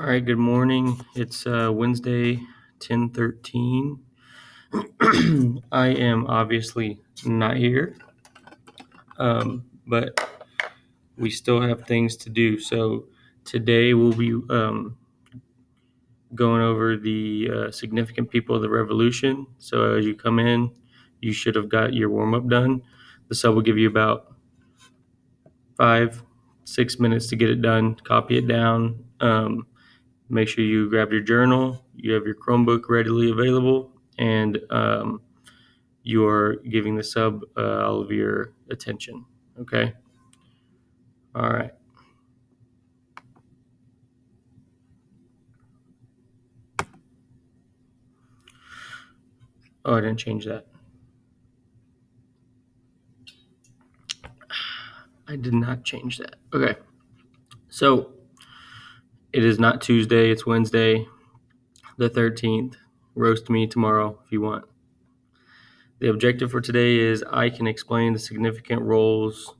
All right, good morning. It's Wednesday, 10:13. I am obviously not here, but we still have things to do. So today we'll be going over the significant people of the revolution. So as you come in, you should have got your warm-up done. The sub will give you about 5-6 minutes to get it done. Copy it down. Make sure you grab your journal, you have your Chromebook readily available, and you are giving the sub all of your attention. Okay? All right. Oh, I didn't change that. I did not change that. Okay. So it is not Tuesday, it's Wednesday, the 13th. Roast me tomorrow if you want. The objective for today is I can explain the roles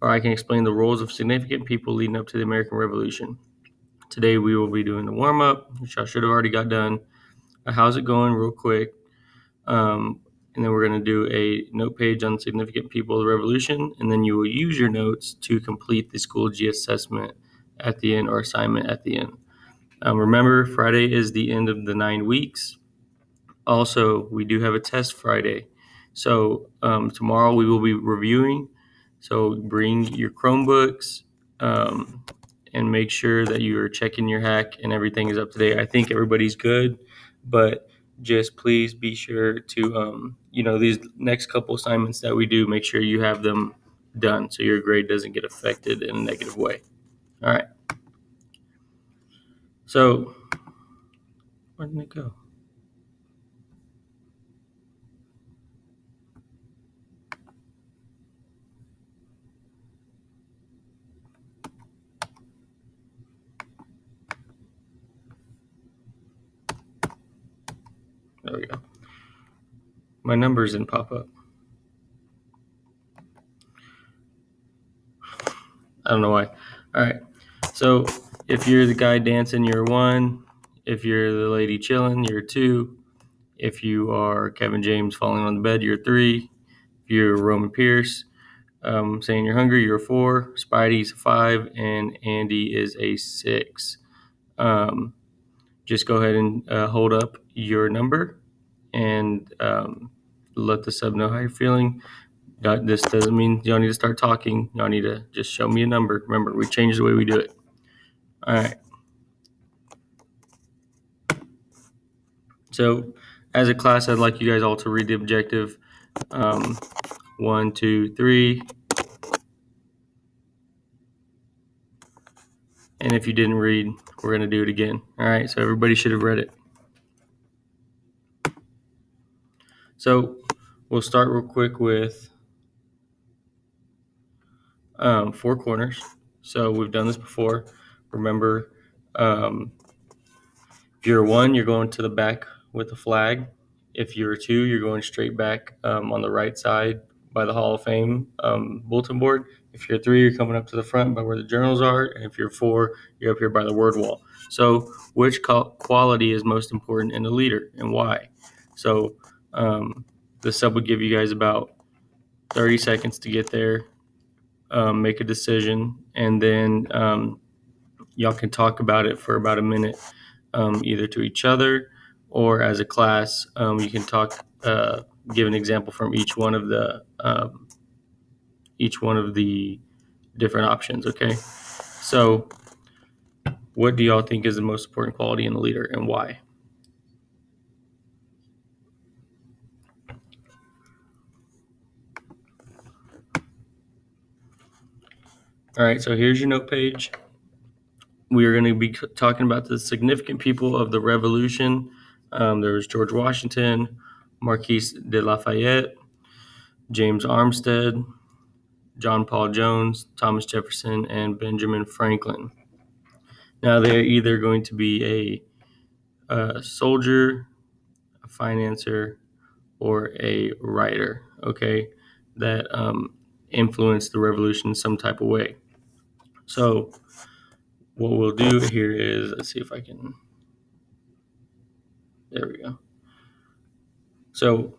of significant people leading up to the American Revolution. Today we will be doing the warm up, which I should have already got done. How's it going, real quick? And then we're going to do a note page on significant people of the revolution, and then you will use your notes to complete the Schoology assessment at the end or assignment at the end. Remember, Friday is the end of the 9 weeks. Also, we do have a test Friday. So tomorrow we will be reviewing. So bring your Chromebooks and make sure that you are checking your hack and everything is up to date. I think everybody's good, but just please be sure to, these next couple assignments that we do, make sure you have them done so your grade doesn't get affected in a negative way. All right. So, where did it go? There we go. My numbers didn't pop up. I don't know why. All right. So if you're the guy dancing, you're 1. If you're the lady chilling, you're 2. If you are Kevin James falling on the bed, you're 3. If you're Roman Pierce saying you're hungry, you're 4. Spidey's 5, and Andy is a 6. Just go ahead and hold up your number and let the sub know how you're feeling. This doesn't mean y'all need to start talking. Y'all need to just show me a number. Remember, we changed the way we do it. All right. So as a class, I'd like you guys all to read the objective. 1, 2, 3. And if you didn't read, we're going to do it again. All right. So everybody should have read it. So we'll start real quick with 4 corners. So we've done this before. Remember, if you're 1, you're going to the back with the flag. If you're 2, you're going straight back on the right side by the Hall of Fame bulletin board. If you're 3, you're coming up to the front by where the journals are. And if you're 4, you're up here by the word wall. So which quality is most important in a leader and why? So the sub would give you guys about 30 seconds to get there, make a decision, and then y'all can talk about it for about a minute, either to each other or as a class. You can talk, give an example from each one of the different options. Okay, so what do y'all think is the most important quality in a leader and why? All right, so here's your note page. We are going to be talking about the significant people of the Revolution. There was George Washington, Marquis de Lafayette, James Armstead, John Paul Jones, Thomas Jefferson, and Benjamin Franklin. Now, they're either going to be a soldier, a financier, or a writer, okay, that influenced the revolution in some type of way. So what we'll do here is, let's see if I can, there we go. So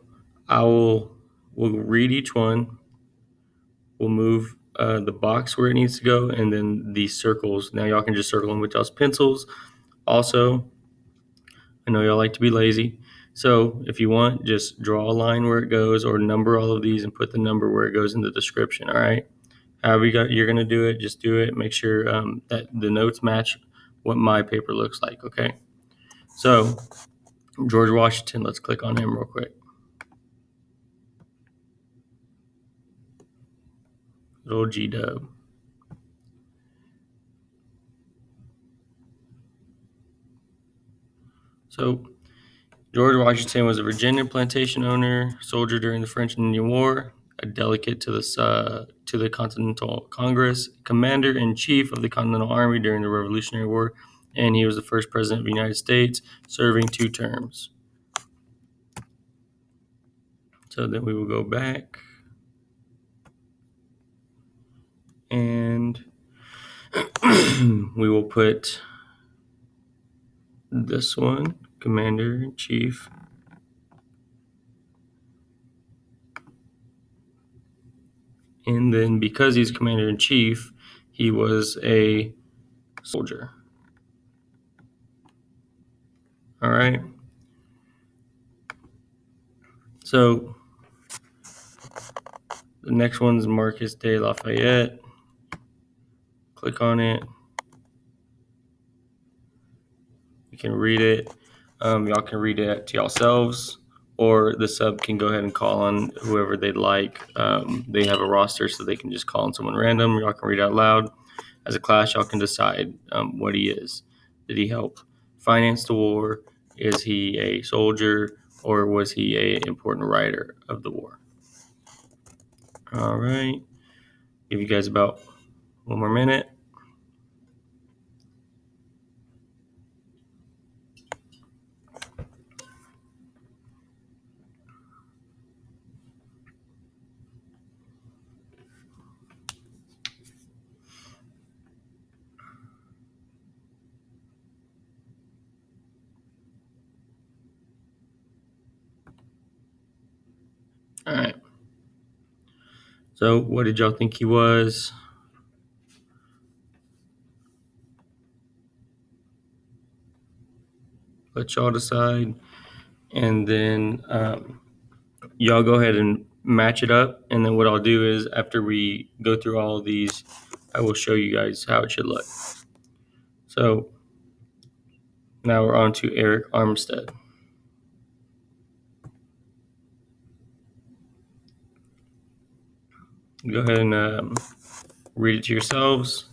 we'll read each one. We'll move the box where it needs to go, and then these circles. Now y'all can just circle them with y'all's pencils. Also, I know y'all like to be lazy, so if you want, just draw a line where it goes, or number all of these and put the number where it goes in the description. All right. However you're gonna do it, just do it. Make sure that the notes match what my paper looks like. Okay. So George Washington. Let's click on him real quick. Little G Dub. So George Washington was a Virginia plantation owner, soldier during the French Indian War, a delegate to the Continental Congress, commander in chief of the Continental Army during the Revolutionary War, and he was the first president of the United States, serving 2 terms. So then we will go back and we will put this one, commander in chief. And then because he's commander in chief, he was a soldier. All right. So the next one's Marcus de Lafayette. Click on it. You can read it. Y'all can read it to yourselves, or the sub can go ahead and call on whoever they'd like. They have a roster, so they can just call on someone random. Y'all can read out loud. As a class, y'all can decide what he is. Did he help finance the war? Is he a soldier, or was he an important writer of the war? All right. Give you guys about 1 more minute. All right. So, what did y'all think he was? Let y'all decide. And then y'all go ahead and match it up. And then what I'll do is after we go through all of these, I will show you guys how it should look. So now we're on to Eric Armstead. Go ahead and read it to yourselves.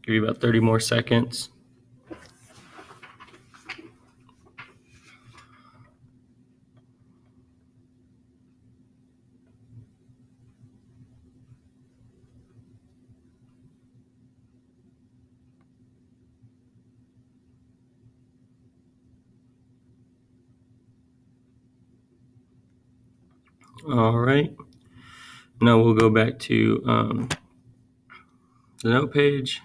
Give you about 30 more seconds. All right. Now we'll go back to the note page.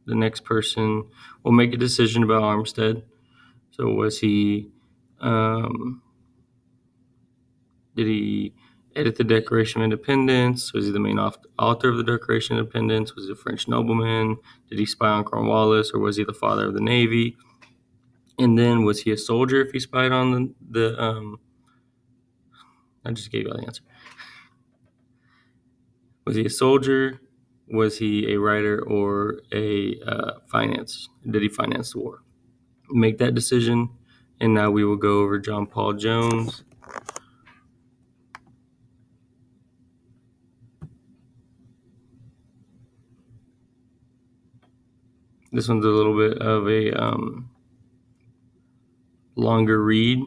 The next person will make a decision about Armstead. So was he, did he edit the Declaration of Independence? Was he the main author of the Declaration of Independence? Was he a French nobleman? Did he spy on Cornwallis, or was he the father of the Navy? And then was he a soldier if he spied on I just gave you the answer. Was he a soldier? Was he a writer or a finance? Did he finance the war? Make that decision. And now we will go over John Paul Jones. This one's a little bit of a longer read.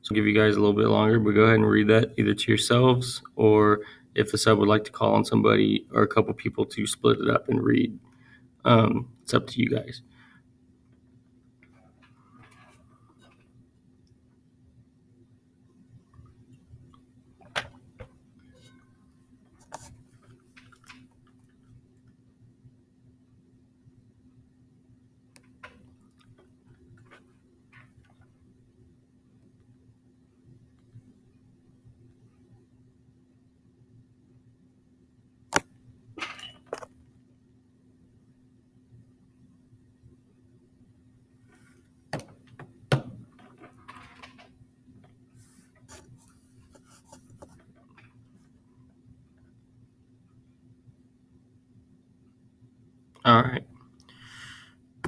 So I'll give you guys a little bit longer, but go ahead and read that either to yourselves, or if the sub would like to call on somebody or a couple people to split it up and read. It's up to you guys. All right.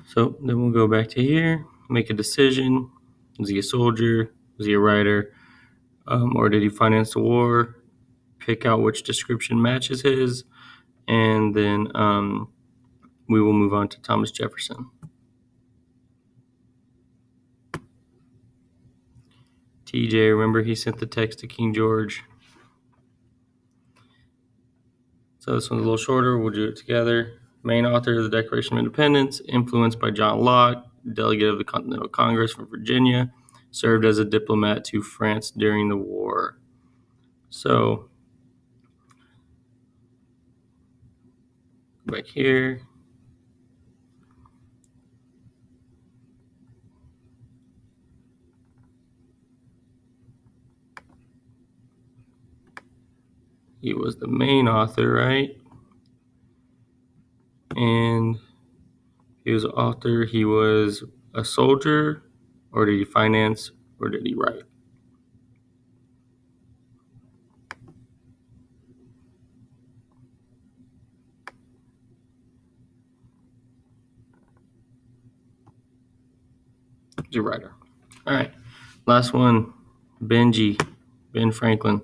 So then we'll go back to here, make a decision. Is he a soldier? Is he a writer? Or did he finance the war? Pick out which description matches his, and then we will move on to Thomas Jefferson. TJ, remember he sent the text to King George. So this one's a little shorter. We'll do it together. Main author of the Declaration of Independence, influenced by John Locke, delegate of the Continental Congress from Virginia, served as a diplomat to France during the war. So back here. He was the main author, right? And he was an author. He was a soldier, or did he finance, or did he write? He's a writer. All right. Last one, Ben Franklin.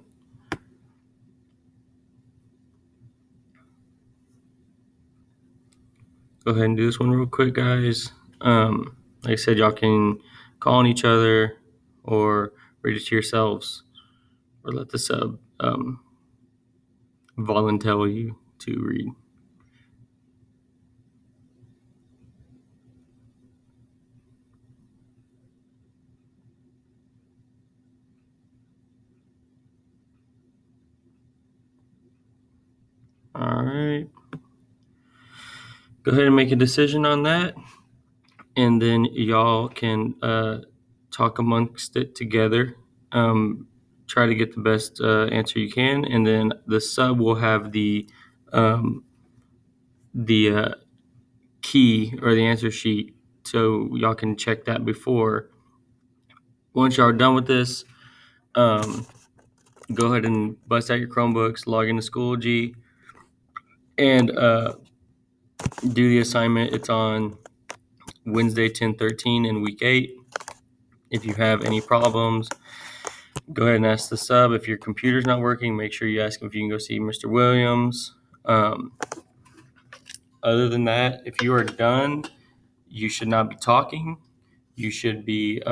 Go ahead and do this one real quick, guys. Like I said, y'all can call on each other or read it to yourselves or let the sub volunteer you to read. All right. Go ahead and make a decision on that. And then y'all can talk amongst it together. Try to get the best answer you can. And then the sub will have the key or the answer sheet, so y'all can check that before. Once y'all are done with this, go ahead and bust out your Chromebooks, log into Schoology, and do the assignment. It's on Wednesday, 10/13 in week 8. If you have any problems, go ahead and ask the sub. If your computer's not working, make sure you ask him if you can go see Mr. Williams. Other than that, if you are done, you should not be talking. You should be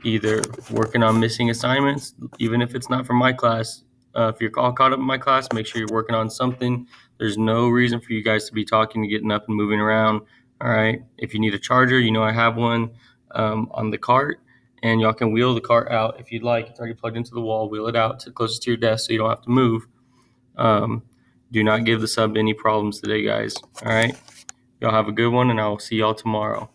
either working on missing assignments, even if it's not from my class. If you're all caught up in my class, make sure you're working on something. There's no reason for you guys to be talking and getting up and moving around. All right. If you need a charger, you know I have one on the cart, and y'all can wheel the cart out if you'd like. It's already plugged into the wall. Wheel it out to closest to your desk so you don't have to move. Do not give the sub any problems today, guys. All right. Y'all have a good one, and I'll see y'all tomorrow.